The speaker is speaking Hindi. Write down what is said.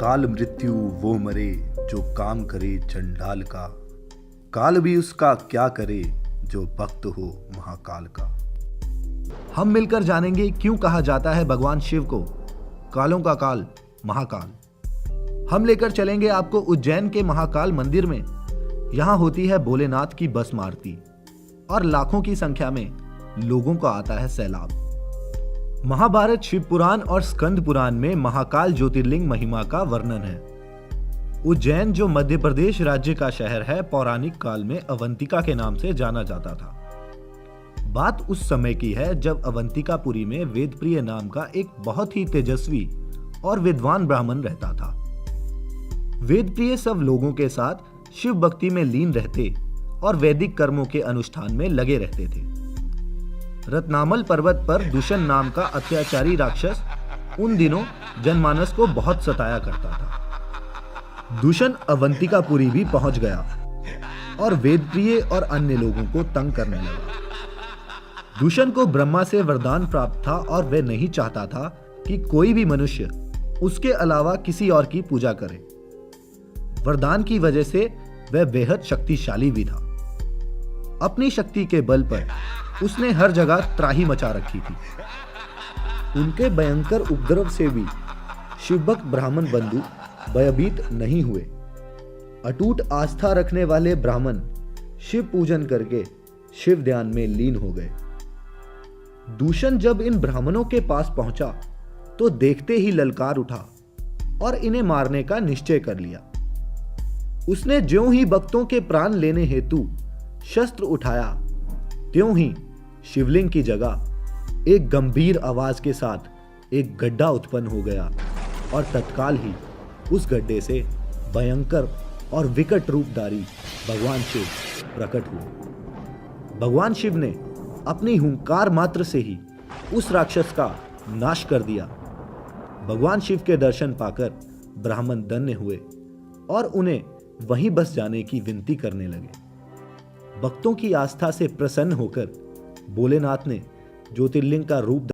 काल मृत्यु वो मरे जो काम करे चंडाल का, काल भी उसका क्या करे जो भक्त हो महाकाल का। हम मिलकर जानेंगे क्यों कहा जाता है भगवान शिव को कालों का काल महाकाल। हम लेकर चलेंगे आपको उज्जैन के महाकाल मंदिर में। यहां होती है भोलेनाथ की भस्म आरती और लाखों की संख्या में लोगों का आता है सैलाब। महाभारत, शिव पुराण और स्कंद पुराण में महाकाल ज्योतिर्लिंग महिमा का वर्णन है। उज्जैन, जो मध्य प्रदेश राज्य का शहर है, पौराणिक काल में अवंतिका के नाम से जाना जाता था। बात उस समय की है जब अवंतिकापुरी में वेदप्रिय नाम का एक बहुत ही तेजस्वी और विद्वान ब्राह्मण रहता था। वेदप्रिय सब लोगों के साथ शिव भक्ति में लीन रहते और वैदिक कर्मों के अनुष्ठान में लगे रहते थे। रत्नामल पर्वत पर दूषण नाम का अत्याचारी राक्षस उन दिनों जनमानस को बहुत सताया करता था। दूषण अवंतिकापुरी भी पहुंच गया और वेदप्रिय और अन्य लोगों को तंग करने लगा। दूषण को ब्रह्मा से वरदान प्राप्त था और वह नहीं चाहता था कि कोई भी मनुष्य उसके अलावा किसी और की पूजा करे। वरदान की वजह से वह बेहद शक्तिशाली भी था। अपनी शक्ति के बल पर उसने हर जगह त्राही मचा रखी थी। उनके भयंकर उपद्रव से भी शिवभक्त ब्राह्मण बंधु भयभीत नहीं हुए। अटूट आस्था रखने वाले ब्राह्मण शिव पूजन करके शिव ध्यान में लीन हो गए। दूषण जब इन ब्राह्मणों के पास पहुंचा तो देखते ही ललकार उठा और इन्हें मारने का निश्चय कर लिया। उसने ज्यों ही भक्तों के प्राण लेने हेतु शस्त्र उठाया, त्यों ही शिवलिंग की जगह एक गंभीर आवाज के साथ एक गड्ढा उत्पन्न हो गया और तत्काल ही उस गड्ढे से भयंकर और विकट रूपधारी भगवान शिव प्रकट हुए। भगवान शिव ने अपनी हुंकार मात्र से ही उस राक्षस का नाश कर दिया। भगवान शिव के दर्शन पाकर ब्राह्मण धन्य हुए और उन्हें वहीं बस जाने की विनती करने लगे। भक्तों की आस्था से प्रसन्न होकर भोलेनाथ ने ज्योतिर्लिंग का रूप